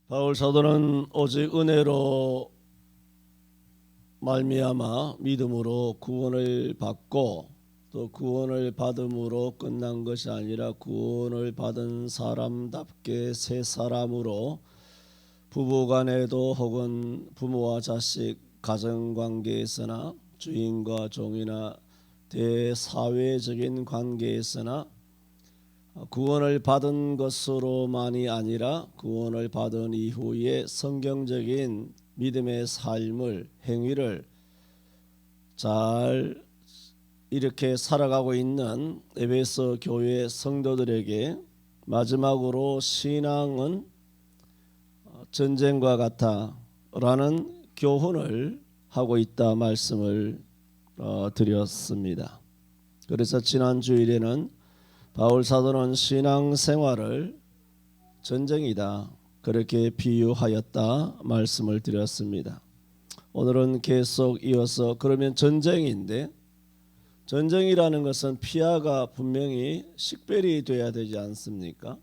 바울 사도는 오직 은혜로 말미암아 믿음으로 구원을 받고 또 구원을 받음으로 끝난 것이 아니라 구원을 받은 사람답게 새 사람으로 부부간에도 혹은 부모와 자식 가정관계에서나 주인과 종이나 대사회적인 관계에서나 구원을 받은 것으로만이 아니라 구원을 받은 이후에 성경적인 믿음의 삶을 행위를 잘 이렇게 살아가고 있는 에베소 교회 성도들에게 마지막으로 신앙은 전쟁과 같다라는 교훈을 하고 있다 말씀을 드렸습니다. 그래서 지난 주일에는 바울 사도는 신앙생활을 전쟁이다 그렇게 비유하였다 말씀을 드렸습니다. 오늘은 계속 이어서 그러면 전쟁인데 전쟁이라는 것은 피아가 분명히 식별이 돼야 되지 않습니까?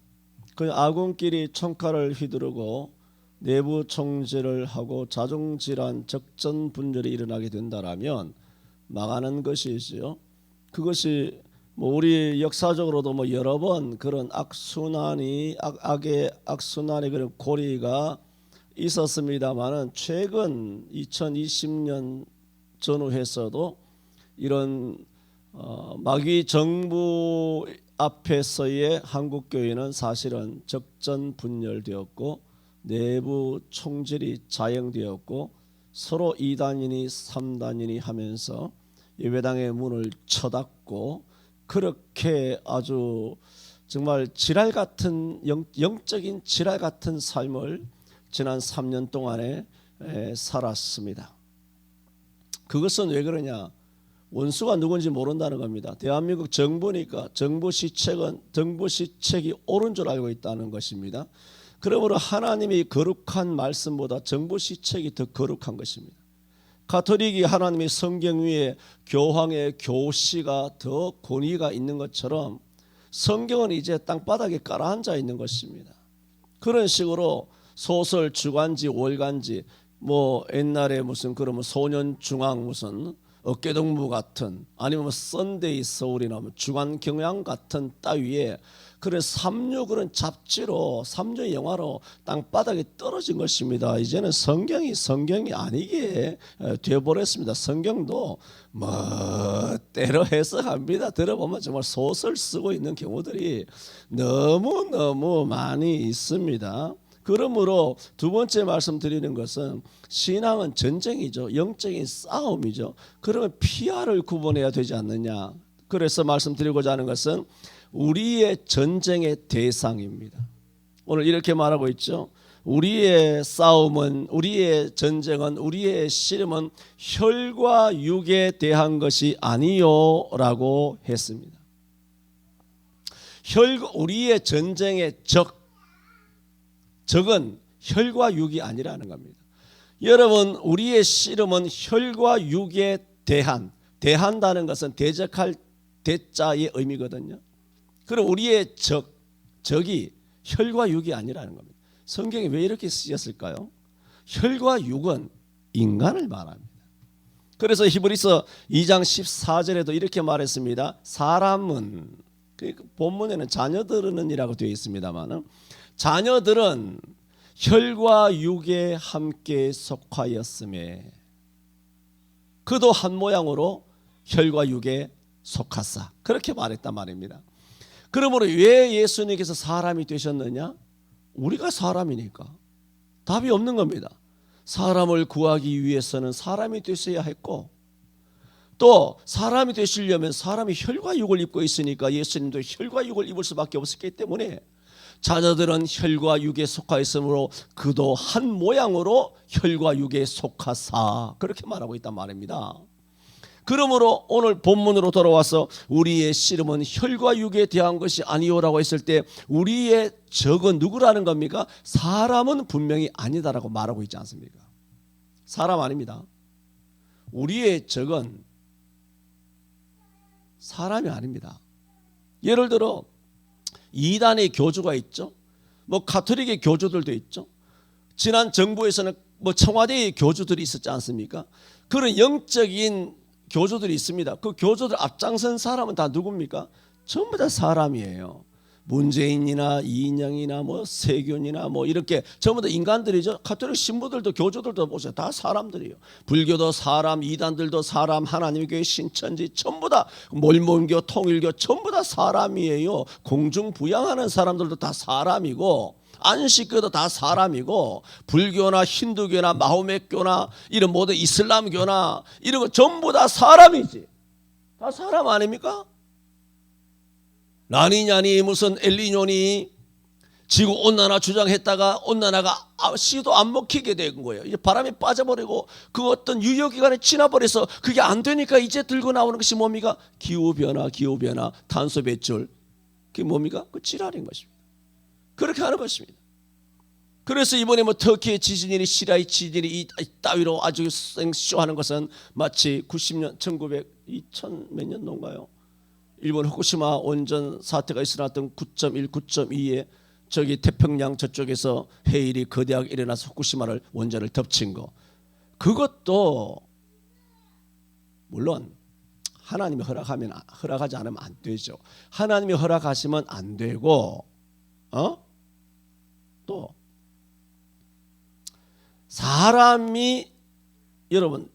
그 아군끼리 총칼을 휘두르고 내부 총질을 하고 자중질환 적전 분열이 일어나게 된다라면 망하는 것이지요. 그것이 우리 역사적으로도 여러 번 그런 악의 악순환의 그런 고리가 있었습니다만은 최근 2020년 전후해서도 이런 마귀 정부 앞에서의 한국 교회는 사실은 적전 분열되었고 내부 총질이 자행되었고 서로 2단이니 3단이니 하면서 예배당의 문을 쳐닫고 그렇게 아주 정말 지랄 같은 영적인 지랄 같은 삶을 지난 3년 동안에 살았습니다. 그것은 왜 그러냐? 원수가 누군지 모른다는 겁니다. 대한민국 정부니까 정부 시책이 옳은 줄 알고 있다는 것입니다. 그러므로 하나님이 거룩한 말씀보다 정부 시책이 더 거룩한 것입니다. 가톨릭이 하나님의 성경 위에 교황의 교시가 더 권위가 있는 것처럼 성경은 이제 땅바닥에 깔아앉아 있는 것입니다. 그런 식으로 소설 주간지 월간지 옛날에 무슨 그러면 소년중앙 무슨 어깨동무 같은 아니면 썬데이 서울이나 주간 경향 같은 따위에 그런 삼류 그런 잡지로 삼류 영화로 땅바닥에 떨어진 것입니다. 이제는 성경이 아니게 되어버렸습니다. 성경도 때로 해석합니다. 들어보면 정말 소설 쓰고 있는 경우들이 너무 많이 있습니다. 그러므로 두 번째 말씀드리는 것은 신앙은 전쟁이죠. 영적인 싸움이죠. 그러면 피아를 구분해야 되지 않느냐. 그래서 말씀드리고자 하는 것은 우리의 전쟁의 대상입니다. 오늘 이렇게 말하고 있죠. 우리의 싸움은 우리의 전쟁은 우리의 씨름은 혈과 육에 대한 것이 아니요라고 했습니다. 우리의 전쟁의 적은 혈과 육이 아니라는 겁니다. 여러분 우리의 씨름은 혈과 육에 대한다는 것은 대적할 대자의 의미거든요. 그럼 우리의 적이 혈과 육이 아니라는 겁니다. 성경이 왜 이렇게 쓰였을까요? 혈과 육은 인간을 말합니다. 그래서 히브리서 2장 14절에도 이렇게 말했습니다. 사람은 본문에는 자녀들은 이라고 되어 있습니다만 자녀들은 혈과 육에 함께 속하였음에 그도 한 모양으로 혈과 육에 속하사 그렇게 말했단 말입니다. 그러므로 왜 예수님께서 사람이 되셨느냐? 우리가 사람이니까 답이 없는 겁니다. 사람을 구하기 위해서는 사람이 되셔야 했고 또 사람이 되시려면 사람이 혈과 육을 입고 있으니까 예수님도 혈과 육을 입을 수밖에 없었기 때문에 자녀들은 혈과 육에 속하였으므로 그도 한 모양으로 혈과 육에 속하사 그렇게 말하고 있단 말입니다. 그러므로 오늘 본문으로 돌아와서 우리의 씨름은 혈과 육에 대한 것이 아니오라고 했을 때 우리의 적은 누구라는 겁니까? 사람은 분명히 아니다라고 말하고 있지 않습니까? 사람 아닙니다. 우리의 적은 사람이 아닙니다. 예를 들어 이단의 교주가 있죠. 가톨릭의 교주들도 있죠. 지난 정부에서는 뭐 청와대의 교주들이 있었지 않습니까? 그런 영적인 교주들이 있습니다. 그 교주들 앞장선 사람은 다 누굽니까? 전부 다 사람이에요. 문재인이나 이인영이나 뭐 세균이나 뭐 이렇게 전부 다 인간들이죠. 가톨릭 신부들도 교주들도 보세요. 다 사람들이에요. 불교도 사람, 이단들도 사람, 하나님의 교회 신천지 전부 다 몰몬교, 통일교 전부 다 사람이에요. 공중부양하는 사람들도 다 사람이고 안식교도 다 사람이고 불교나 힌두교나 마호메교나 이런 모든 이슬람교나 이런 거 전부 다 사람이지. 다 사람 아닙니까? 라니냐니 무슨 엘니뇨니 지구온난화 주장했다가 온난화가 씨도 안 먹히게 된 거예요. 이제 바람이 빠져버리고 그 어떤 유효기간에 지나버려서 그게 안 되니까 이제 들고 나오는 것이 뭡니까? 기후변화, 탄소 배출. 그게 뭡니까? 그 지랄인 것입니다. 그렇게 하는 것입니다. 그래서 이번에 뭐 터키의 지진이니 시리아의 지진이 이 따위로 아주 생쇼하는 것은 마치 90년 2000 몇 년도인가요? 일본 후쿠시마 원전 사태가 일어났던 9.1, 9.2에 저기 태평양 저쪽에서 해일이 거대하게 일어나서 후쿠시마를 원전을 덮친 거. 그것도 물론 하나님이 허락하지 않으면 안 되죠. 하나님이 허락하시면 안 되고 또 사람이 여러분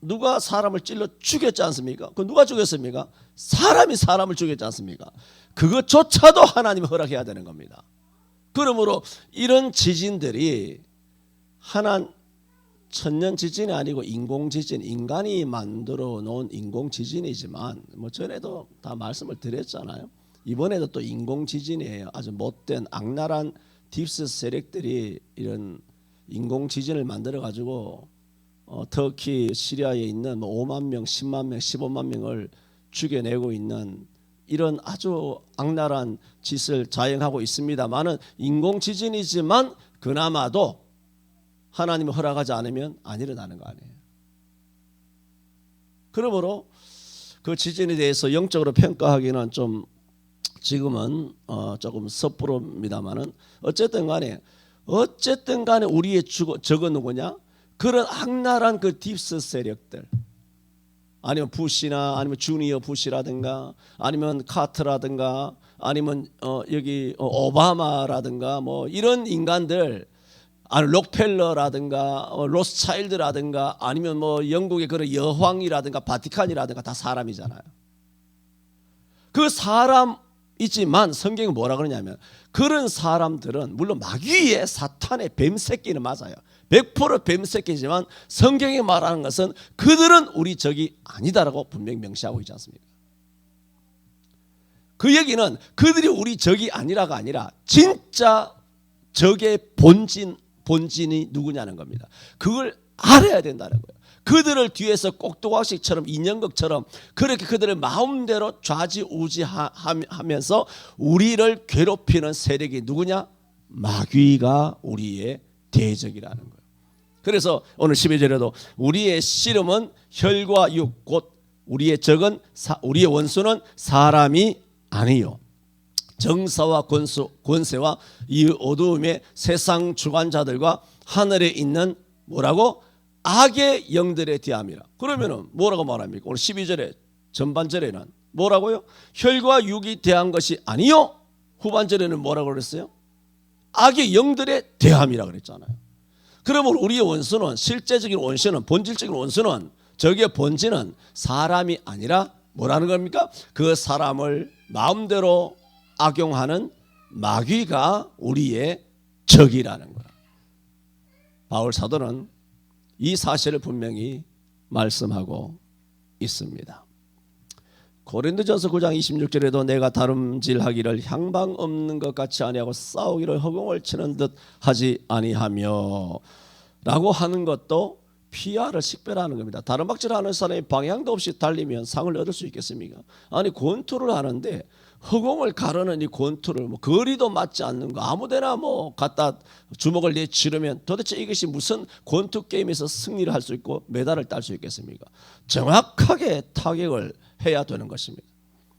누가 사람을 찔러 죽였지 않습니까? 그 누가 죽였습니까? 사람이 사람을 죽였지 않습니까? 그것조차도 하나님이 허락해야 되는 겁니다. 그러므로 이런 지진들이 천년 지진이 아니고 인공 지진, 인간이 만들어 놓은 인공 지진이지만 뭐 전에도 다 말씀을 드렸잖아요. 이번에도 또 인공 지진이에요. 아주 못된 악랄한 딥스 세력들이 이런 인공 지진을 만들어 가지고 터키, 시리아에 있는 뭐 5만 명, 10만 명, 15만 명을 죽여내고 있는 이런 아주 악랄한 짓을 자행하고 있습니다만은 인공 지진이지만 그나마도 하나님이 허락하지 않으면 안 일어나는 거 아니에요. 그러므로 그 지진에 대해서 영적으로 평가하기는 좀 지금은 조금 섣부릅니다만은 어쨌든 간에 우리의 적은 누구냐? 그런 악랄한 그 딥스 세력들 아니면 부시나 아니면 주니어 부시라든가 아니면 카트라든가 아니면 여기 오바마라든가 뭐 이런 인간들 아니 록펠러라든가 로스차일드라든가 아니면 뭐 영국의 그런 여황이라든가 바티칸이라든가 다 사람이잖아요. 그 사람이지만 성경이 뭐라 그러냐면 그런 사람들은 물론 마귀의 사탄의 뱀새끼는 맞아요. 100% 뱀새끼지만 성경이 말하는 것은 그들은 우리 적이 아니다라고 분명히 명시하고 있지 않습니까? 그 얘기는 그들이 우리 적이 아니라가 아니라 진짜 적의 본진이 누구냐는 겁니다. 그걸 알아야 된다는 거예요. 그들을 뒤에서 꼭두각시처럼 인형극처럼 그렇게 그들을 마음대로 좌지우지하면서 우리를 괴롭히는 세력이 누구냐? 마귀가 우리의 대적이라는 거예요. 그래서 오늘 12절에도 우리의 씨름은 혈과 육 곧 우리의 적은 우리의 원수는 사람이 아니요 정사와 권세와 이 어두움의 세상 주관자들과 하늘에 있는 뭐라고? 악의 영들에 대함이라. 그러면은 뭐라고 말합니까? 오늘 12절에 전반절에는 뭐라고요? 혈과 육이 대한 것이 아니요. 후반절에는 뭐라고 그랬어요? 악의 영들에 대함이라 그랬잖아요. 그러면 우리의 원수는 실제적인 원수는 본질적인 원수는 적의 본질은 사람이 아니라 뭐라는 겁니까? 그 사람을 마음대로 악용하는 마귀가 우리의 적이라는 거야. 바울 사도는 이 사실을 분명히 말씀하고 있습니다. 고린도전서 9장 26절에도 내가 다름질하기를 향방 없는 것 같이 아니하고 싸우기를 허공을 치는 듯 하지 아니하며 라고 하는 것도 피아를 식별하는 겁니다. 다름박질하는 사람이 방향도 없이 달리면 상을 얻을 수 있겠습니까? 아니 권투를 하는데 허공을 가르는 이 권투를 뭐 거리도 맞지 않는 거 아무데나 뭐 갖다 주먹을 내치르면 도대체 이것이 무슨 권투 게임에서 승리를 할 수 있고 메달을 딸 수 있겠습니까? 정확하게 타격을 해야 되는 것입니다.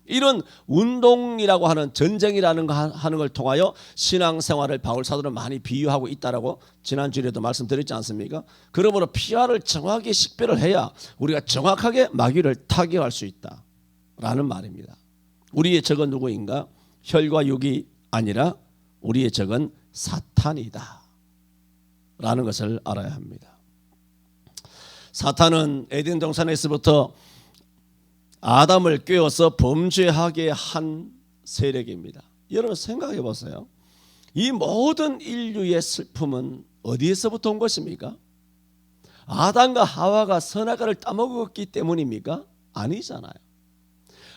이런 운동이라고 하는 전쟁이라는 거 하는 걸 통하여 신앙생활을 바울 사도는 많이 비유하고 있다라고 지난주에도 말씀드렸지 않습니까? 그러므로 피화를 정확하게 식별을 해야 우리가 정확하게 마귀를 타격할 수 있다라는 말입니다. 우리의 적은 누구인가? 혈과 육이 아니라 우리의 적은 사탄이다 라는 것을 알아야 합니다. 사탄은 에덴 동산에서부터 아담을 꿰어서 범죄하게 한 세력입니다. 여러분 생각해 보세요. 이 모든 인류의 슬픔은 어디에서부터 온 것입니까? 아담과 하와가 선악과를 따먹었기 때문입니까? 아니잖아요.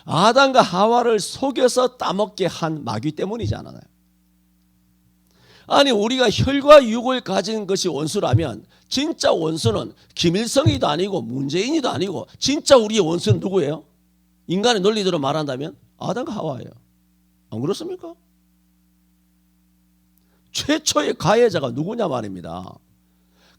아담과 하와를 속여서 따먹게 한 마귀 때문이잖아요. 아니 우리가 혈과 육을 가진 것이 원수라면 진짜 원수는 김일성이도 아니고 문재인이도 아니고 진짜 우리의 원수는 누구예요? 인간의 논리대로 말한다면 아담과 하와예요. 안 그렇습니까? 최초의 가해자가 누구냐 말입니다.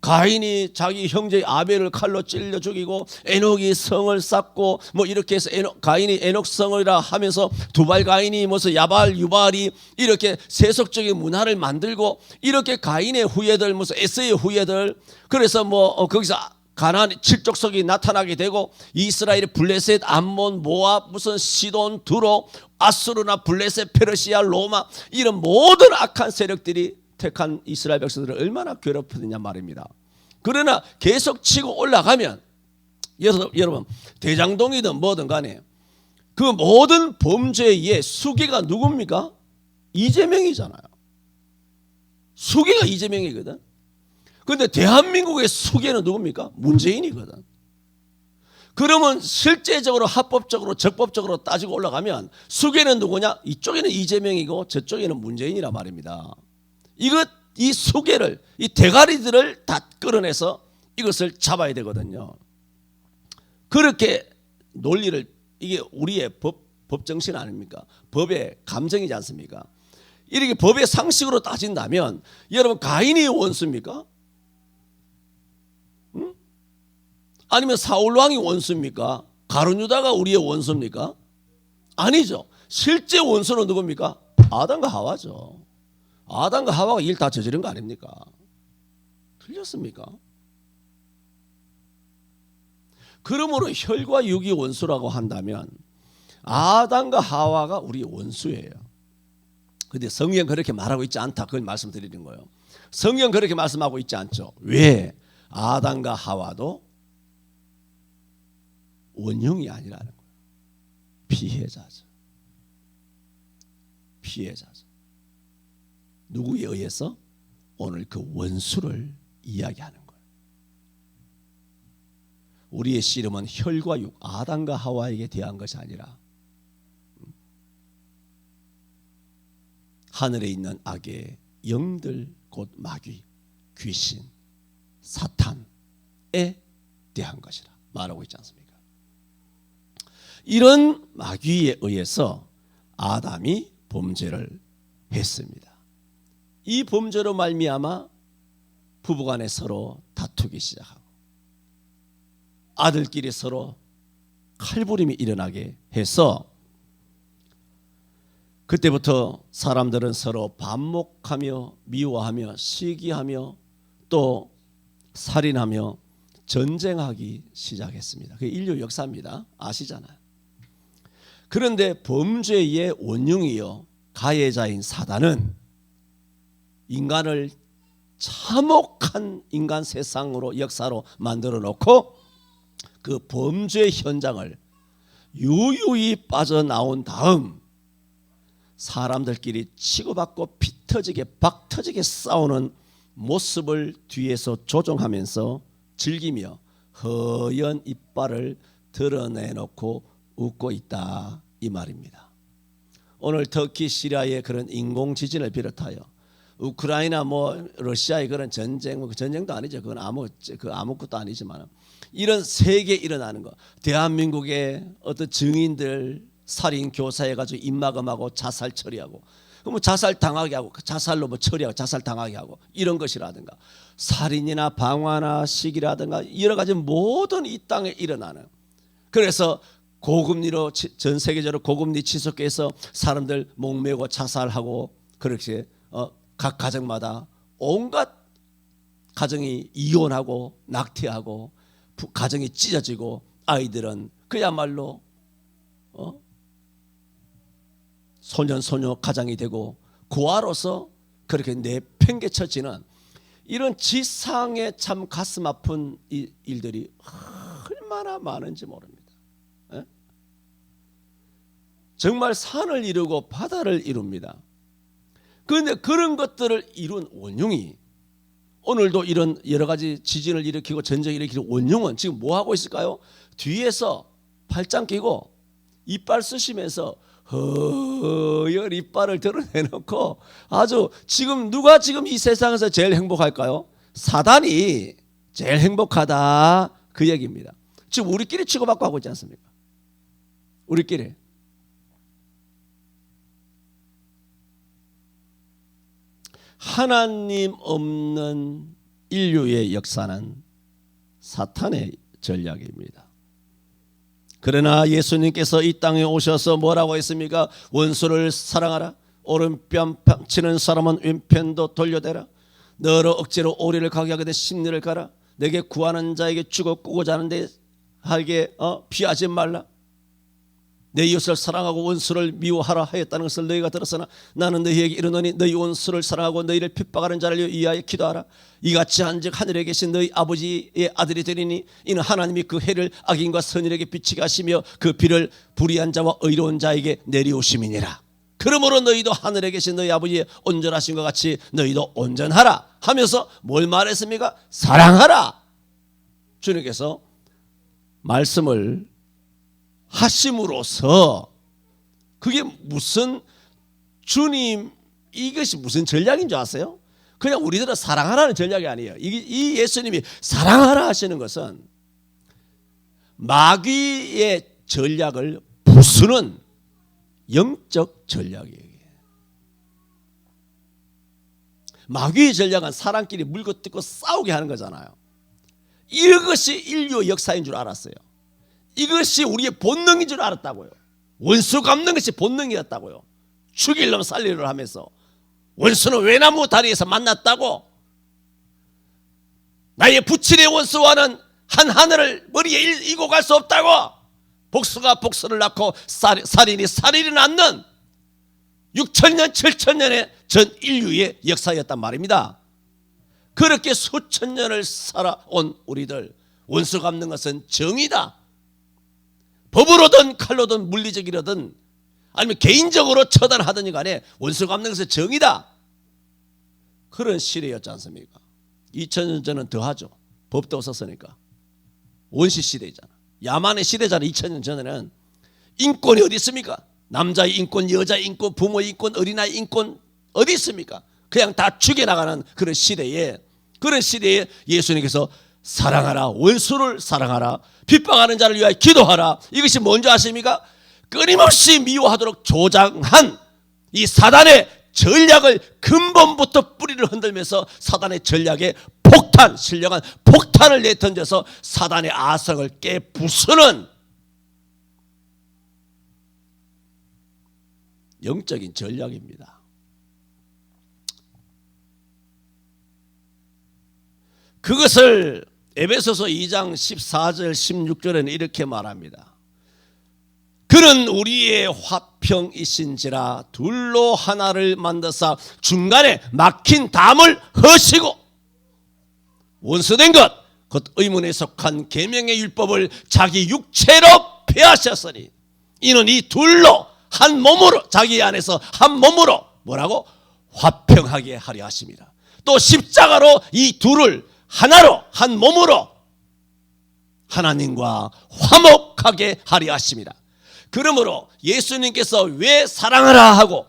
가인이 자기 형제 아벨을 칼로 찔러 죽이고 에녹이 성을 쌓고 뭐 이렇게 해서 가인이 에녹 성이라 하면서 두발 가인이 무슨 야발 유발이 이렇게 세속적인 문화를 만들고 이렇게 가인의 후예들 무슨 에서의 후예들 그래서 뭐 거기서 가나안 칠족석이 나타나게 되고 이스라엘의 블레셋, 암몬, 모압, 무슨 시돈, 두로, 아수르나 블레셋, 페르시아, 로마 이런 모든 악한 세력들이 택한 이스라엘 백성들을 얼마나 괴롭히느냐 말입니다. 그러나 계속 치고 올라가면 여러분 대장동이든 뭐든 간에 그 모든 범죄의 수괴가 누굽니까? 이재명이잖아요. 수괴가 이재명이거든. 그런데 대한민국의 수괴는 누굽니까? 문재인이거든. 그러면 실제적으로 합법적으로 적법적으로 따지고 올라가면 수괴는 누구냐? 이쪽에는 이재명이고 저쪽에는 문재인이란 말입니다. 이 수괴를 이 대가리들을 다 끌어내서 이것을 잡아야 되거든요. 그렇게 논리를 이게 우리의 법 정신 아닙니까? 법의 감정이지 않습니까? 이렇게 법의 상식으로 따진다면 여러분 가인이 원수입니까? 응? 아니면 사울 왕이 원수입니까? 가룟 유다가 우리의 원수입니까? 아니죠. 실제 원수는 누굽니까? 아담과 하와죠. 아담과 하와가 일 다 저지른 거 아닙니까? 틀렸습니까? 그러므로 혈과 육이 원수라고 한다면 아담과 하와가 우리 원수예요. 그런데 성경 그렇게 말하고 있지 않다. 그걸 말씀드리는 거예요. 성경 그렇게 말씀하고 있지 않죠. 왜? 아담과 하와도 원흉이 아니라는 거예요. 피해자죠. 피해자죠. 누구에 의해서? 오늘 그 원수를 이야기하는 거예요. 우리의 씨름은 혈과 육, 아담과 하와에게 대한 것이 아니라 하늘에 있는 악의 영들 곧 마귀, 귀신, 사탄에 대한 것이라 말하고 있지 않습니까? 이런 마귀에 의해서 아담이 범죄를 했습니다. 이 범죄로 말미암아 부부간에 서로 다투기 시작하고 아들끼리 서로 칼부림이 일어나게 해서 그때부터 사람들은 서로 반목하며 미워하며 시기하며 또 살인하며 전쟁하기 시작했습니다. 그게 인류 역사입니다. 아시잖아요. 그런데 범죄의 원흉이요 가해자인 사단은 인간을 참혹한 인간 세상으로 역사로 만들어 놓고 그 범죄 현장을 유유히 빠져나온 다음 사람들끼리 치고받고 피터지게 박터지게 싸우는 모습을 뒤에서 조종하면서 즐기며 허연 이빨을 드러내놓고 웃고 있다 이 말입니다. 오늘 터키 시리아의 그런 인공지진을 비롯하여 우크라이나 뭐 러시아의 그런 전쟁도 아니죠. 그건 아무것도 아니지만 이런 세계에 일어나는 거, 대한민국의 어떤 증인들 살인 교사해가지고 입막음하고 자살 처리하고, 그럼 자살 당하게 하고 자살로 뭐 처리하고 자살 당하게 하고 이런 것이라든가 살인이나 방화나 시기라든가 여러 가지 모든 이 땅에 일어나는, 그래서 고금리로 전 세계적으로 고금리 지속해서 사람들 목매고 자살하고 그렇게 각 가정마다 온갖 가정이 이혼하고 낙태하고 가정이 찢어지고 아이들은 그야말로 소년소녀 가장이 되고 고아로서 그렇게 내팽개쳐지는 이런 지상에 참 가슴 아픈 일들이 얼마나 많은지 모릅니다. 정말 산을 이루고 바다를 이룹니다. 그런데 그런 것들을 이룬 원흉이 오늘도 이런 여러 가지 지진을 일으키고 전쟁을 일으키는 원흉은 지금 뭐 하고 있을까요? 뒤에서 팔짱 끼고 이빨 쓰시면서 허연 이빨을 드러내놓고 아주 지금 누가 지금 이 세상에서 제일 행복할까요? 사단이 제일 행복하다 그 얘기입니다. 지금 우리끼리 치고받고 하고 있지 않습니까? 우리끼리. 하나님 없는 인류의 역사는 사탄의 전략입니다. 그러나 예수님께서 이 땅에 오셔서 뭐라고 했습니까? 원수를 사랑하라. 오른편 치는 사람은 왼편도 돌려대라. 너로 억지로 오리를 가게 하거든 심리를 가라. 내게 구하는 자에게 주고 꾸고자 하는데 하게 피하지 말라. 내 이웃을 사랑하고 원수를 미워하라 하였다는 것을 너희가 들었으나 나는 너희에게 이르노니 너희 원수를 사랑하고 너희를 핍박하는 자를 위하여 기도하라. 이같이 한즉 하늘에 계신 너희 아버지의 아들이 되리니 이는 하나님이 그 해를 악인과 선인에게 비치게 하시며 그 비를 불의한 자와 의로운 자에게 내리오심이니라. 그러므로 너희도 하늘에 계신 너희 아버지의 온전하신 것 같이 너희도 온전하라 하면서 뭘 말했습니까? 사랑하라. 주님께서 말씀을 하심으로써 그게 무슨 주님 이것이 무슨 전략인 줄 아세요? 그냥 우리들은 사랑하라는 전략이 아니에요. 이 예수님이 사랑하라 하시는 것은 마귀의 전략을 부수는 영적 전략이에요. 마귀의 전략은 사람끼리 물고 뜯고 싸우게 하는 거잖아요. 이것이 인류의 역사인 줄 알았어요. 이것이 우리의 본능인 줄 알았다고요. 원수 갚는 것이 본능이었다고요. 죽일 놈 살리를 하면서 원수는 외나무 다리에서 만났다고. 나의 부친의 원수와는 한 하늘을 머리에 이고 갈 수 없다고. 복수가 복수를 낳고 살인이 살인을 낳는 6천년 7천년의 전 인류의 역사였단 말입니다. 그렇게 수천 년을 살아온 우리들, 원수 갚는 것은 정의다. 법으로든 칼로든 물리적이로든 아니면 개인적으로 처단하든지 간에 원수 갚는 것은 정의다. 그런 시대였지 않습니까? 2000년 전은 더하죠. 법도 없었으니까. 원시 시대잖아. 야만의 시대잖아. 2000년 전에는 인권이 어디 있습니까? 남자의 인권, 여자의 인권, 부모의 인권, 어린아이 인권 어디 있습니까? 그냥 다 죽여나가는 그런 시대에 예수님께서 사랑하라, 원수를 사랑하라, 핍박하는 자를 위하여 기도하라. 이것이 뭔지 아십니까? 끊임없이 미워하도록 조장한 이 사단의 전략을 근본부터 뿌리를 흔들면서 사단의 전략에 신령한 폭탄을 내던져서 사단의 아성을 깨부수는 영적인 전략입니다. 그것을 에베소서 2장 14절 16절에는 이렇게 말합니다. 그는 우리의 화평이신지라 둘로 하나를 만드사 중간에 막힌 담을 허시고 원수된 것 곧 의문에 속한 계명의 율법을 자기 육체로 폐하셨으니 이는 이 둘로 한 몸으로 자기 안에서 한 몸으로 뭐라고? 화평하게 하려 하십니다. 또 십자가로 이 둘을 하나로 한 몸으로 하나님과 화목하게 하려 하십니다. 그러므로 예수님께서 왜 사랑하라 하고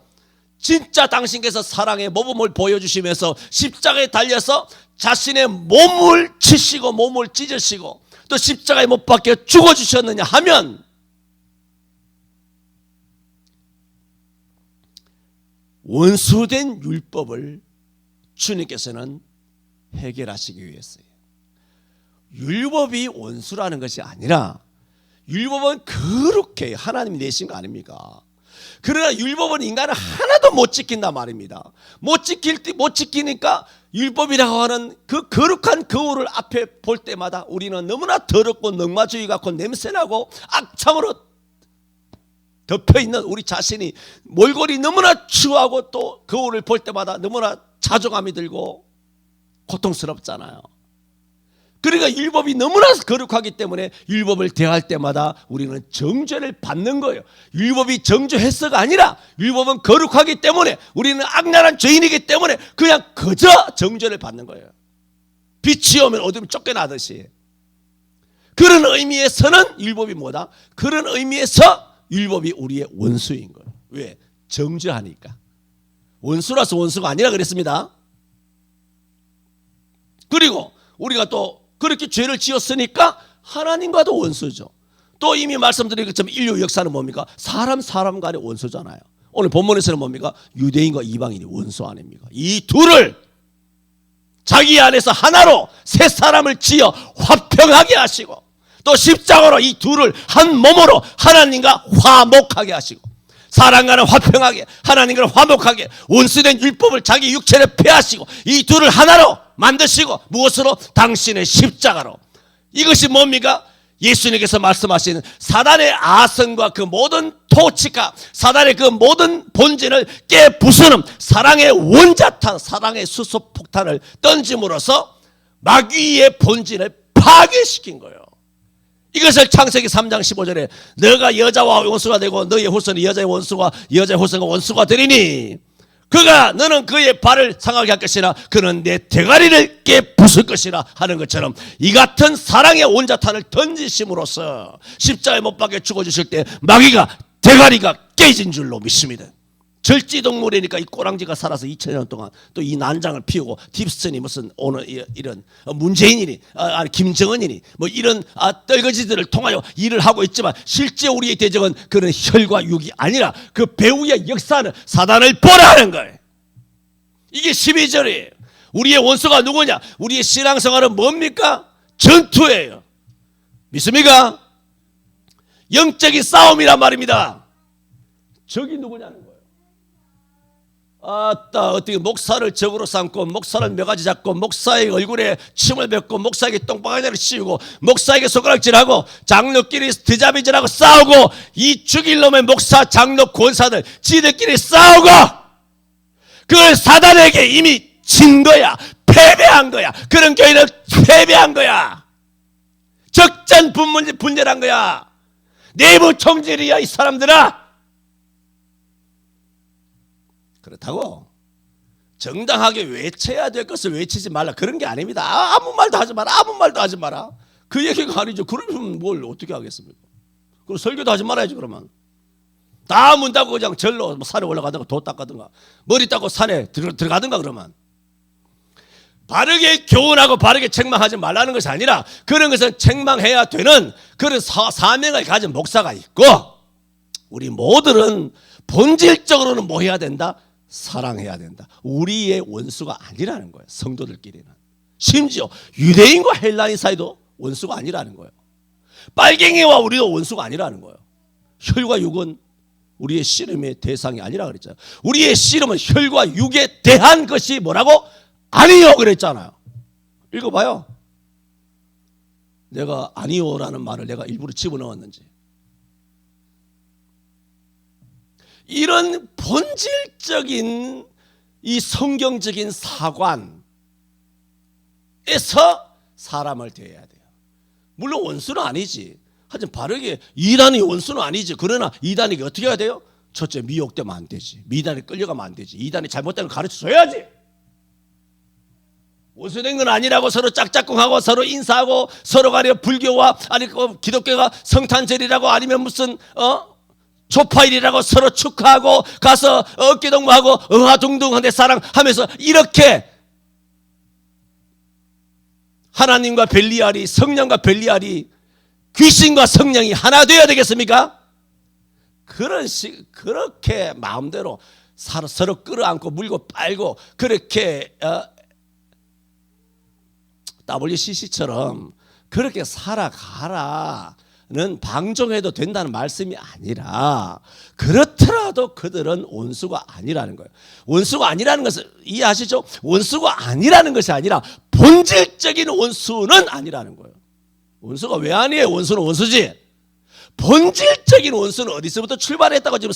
진짜 당신께서 사랑의 모범을 보여주시면서 십자가에 달려서 자신의 몸을 치시고 몸을 찢으시고 또 십자가에 못 박혀 죽어주셨느냐 하면 원수된 율법을 주님께서는 해결하시기 위해서요. 율법이 원수라는 것이 아니라 율법은 거룩해요. 하나님이 내신 거 아닙니까? 그러나 율법은 인간은 하나도 못 지킨단 말입니다. 못 지키니까 율법이라고 하는 그 거룩한 거울을 앞에 볼 때마다 우리는 너무나 더럽고 넝마주의 같고 냄새나고 악창으로 덮여있는 우리 자신이 몰골이 너무나 추하고 또 거울을 볼 때마다 너무나 자존감이 들고 고통스럽잖아요. 그러니까 율법이 너무나 거룩하기 때문에 율법을 대할 때마다 우리는 정죄를 받는 거예요. 율법이 정죄했어가 아니라 율법은 거룩하기 때문에 우리는 악랄한 죄인이기 때문에 그냥 그저 정죄를 받는 거예요. 빛이 오면 어둠이 쫓겨나듯이. 그런 의미에서는 율법이 뭐다? 그런 의미에서 율법이 우리의 원수인 거예요. 왜? 정죄하니까. 원수라서 원수가 아니라 그랬습니다. 그리고 우리가 또 그렇게 죄를 지었으니까 하나님과도 원수죠. 또 이미 말씀드린 것처럼 인류 역사는 뭡니까? 사람 간의 원수잖아요. 오늘 본문에서는 뭡니까? 유대인과 이방인이 원수 아닙니까? 이 둘을 자기 안에서 하나로 새 사람을 지어 화평하게 하시고 또 십자가로 이 둘을 한 몸으로 하나님과 화목하게 하시고 사람과는 화평하게 하나님과는 화목하게 원수된 율법을 자기 육체를 폐하시고 이 둘을 하나로 만드시고 무엇으로? 당신의 십자가로. 이것이 뭡니까? 예수님께서 말씀하시는 사단의 아성과 그 모든 토치가 사단의 그 모든 본질을 깨부수는 사랑의 원자탄, 사랑의 수소폭탄을 던짐으로써 마귀의 본질을 파괴시킨 거예요. 이것을 창세기 3장 15절에 너가 여자와 원수가 되고 너의 후손이 여자의 후손과 원수가 되리니 그가 너는 그의 발을 상하게 할 것이나 그는 내 대가리를 깨부술 것이라 하는 것처럼 이 같은 사랑의 원자탄을 던지심으로써 십자가에 못 박혀 죽어주실 때 마귀가 대가리가 깨진 줄로 믿습니다. 절지동물이니까 이 꼬랑지가 살아서 2000년 동안 또 이 난장을 피우고 딥스턴이 무슨 오늘 이런 문재인이니 김정은이니 뭐 이런 떨거지들을 통하여 일을 하고 있지만 실제 우리의 대적은 그런 혈과 육이 아니라 그 배후의 역사는 사단을 보라는 거예요. 이게 12절이에요. 우리의 원수가 누구냐? 우리의 신앙생활은 뭡니까? 전투예요. 믿습니까? 영적인 싸움이란 말입니다. 적이 누구냐는 거예요. 어떻게 목사를 적으로 삼고 목사를 몇 잡고 목사의 얼굴에 침을 뱉고 목사에게 똥방아지를 씌우고 목사에게 손가락질하고 장로끼리 드자비질하고 싸우고 이 죽일 놈의 목사 장로 권사들 지들끼리 싸우고 그 사단에게 이미 진 거야. 패배한 거야. 그런 교회는 패배한 거야. 적전분열한 거야. 내부 총질이야 이 사람들아. 그렇다고 정당하게 외쳐야 될 것을 외치지 말라 그런 게 아닙니다. 아무 말도 하지 마라. 아무 말도 하지 마라. 그 얘기가 아니죠. 그러면 뭘 어떻게 하겠습니까? 그럼 설교도 하지 말아야지. 그러면 다 문 닫고 그냥 절로 산에 올라가든가 도 닦아든가 머리 닦고 산에 들어가든가. 그러면 바르게 교훈하고 바르게 책망하지 말라는 것이 아니라 그런 것은 책망해야 되는 그런 사명을 가진 목사가 있고 우리 모두는 본질적으로는 뭐 해야 된다? 사랑해야 된다. 우리의 원수가 아니라는 거예요. 성도들끼리는. 심지어 유대인과 헬라인 사이도 원수가 아니라는 거예요. 빨갱이와 우리도 원수가 아니라는 거예요. 혈과 육은 우리의 씨름의 대상이 아니라 그랬잖아요. 우리의 씨름은 혈과 육에 대한 것이 뭐라고? 아니요 그랬잖아요. 읽어봐요. 내가 아니요라는 말을 내가 일부러 집어넣었는지. 이런 본질적인 이 성경적인 사관에서 사람을 대해야 돼요. 물론 원수는 아니지. 하여튼 바르게 이단이 원수는 아니지. 그러나 이단이 어떻게 해야 돼요? 첫째 미혹되면 안 되지. 미단이 끌려가면 안 되지. 이단이 잘못된 걸 가르쳐줘야지. 원수된 건 아니라고 서로 짝짝꿍하고 서로 인사하고 서로 간에 불교와 아니 기독교가 성탄절이라고 아니면 무슨 초파일이라고 서로 축하하고 가서 어깨동무하고 응아둥둥한데 사랑하면서 이렇게 하나님과 벨리알이 성령과 벨리알이 귀신과 성령이 하나 되어야 되겠습니까? 그렇게 마음대로 서로 끌어안고 물고 빨고 그렇게 WCC처럼 그렇게 살아가라. 방종해도 된다는 말씀이 아니라 그렇더라도 그들은 원수가 아니라는 거예요. 원수가 아니라는 것은 이해하시죠? 원수가 아니라는 것이 아니라 본질적인 원수는 아니라는 거예요. 원수가 왜 아니에요? 원수는 원수지. 본질적인 원수는 어디서부터 출발했다고 지금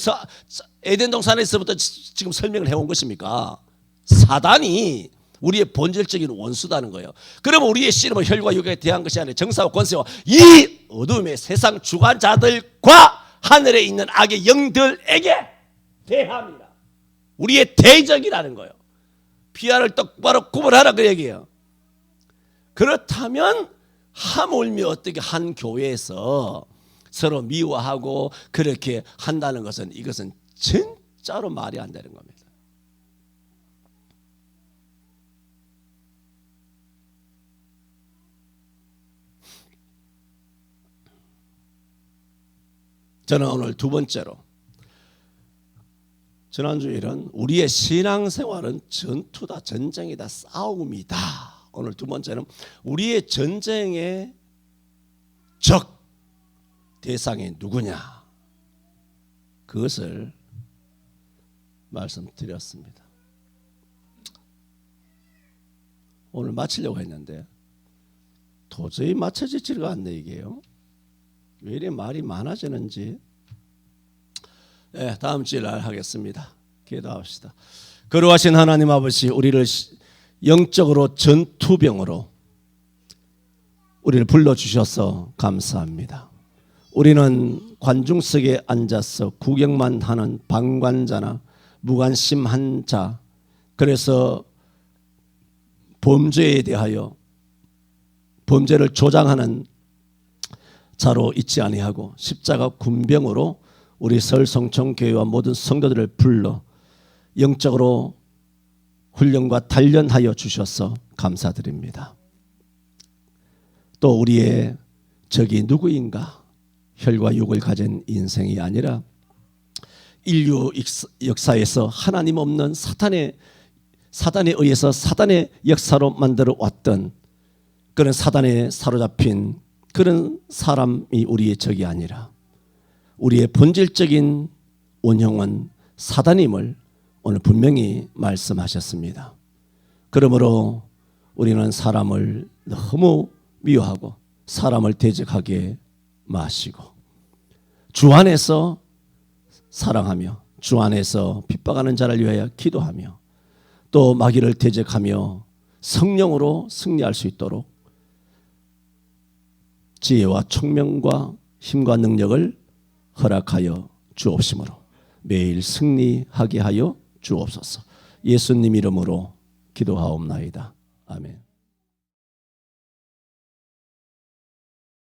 에덴 동산에서부터 지금 설명을 해온 것입니까? 사단이 우리의 본질적인 원수다는 거예요. 그러면 우리의 씨름은 혈과 육에 대한 것이 아니라 정사와 권세와 이 어둠의 세상 주관자들과 하늘에 있는 악의 영들에게 대합니다. 우리의 대적이라는 거예요. 비하를 똑바로 구분하라 그 얘기예요. 그렇다면 하물며 어떻게 한 교회에서 서로 미워하고 그렇게 한다는 것은 이것은 진짜로 말이 안 되는 겁니다. 저는 오늘 두 번째로 지난주일은 우리의 신앙생활은 전투다, 전쟁이다, 싸움이다. 오늘 두 번째는 우리의 전쟁의 적 대상이 누구냐 그것을 말씀드렸습니다. 오늘 마치려고 했는데 도저히 맞춰지지가 않네 이게요. 왜 이래 말이 많아지는지. 네, 다음 주일 날 하겠습니다. 기도합시다. 거룩하신 하나님 아버지, 우리를 영적으로 전투병으로 우리를 불러주셔서 감사합니다. 우리는 관중석에 앉아서 구경만 하는 방관자나 무관심한 자, 그래서 범죄에 대하여 범죄를 조장하는 자로 있지 아니하고 십자가 군병으로 우리 서울성천교회와 모든 성도들을 불러 영적으로 훈련과 단련하여 주셔서 감사드립니다. 또 우리의 적이 누구인가? 혈과 육을 가진 인생이 아니라 인류 역사에서 하나님 없는 사단에 의해서 사단의 역사로 만들어 왔던 그런 사단에 사로잡힌 그런 사람이 우리의 적이 아니라 우리의 본질적인 원형은 사단임을 오늘 분명히 말씀하셨습니다. 그러므로 우리는 사람을 너무 미워하고 사람을 대적하게 마시고 주 안에서 사랑하며 주 안에서 핍박하는 자를 위하여 기도하며 또 마귀를 대적하며 성령으로 승리할 수 있도록 지혜와 총명과 힘과 능력을 허락하여 주옵시므로 매일 승리하게 하여 주옵소서. 예수님 이름으로 기도하옵나이다. 아멘.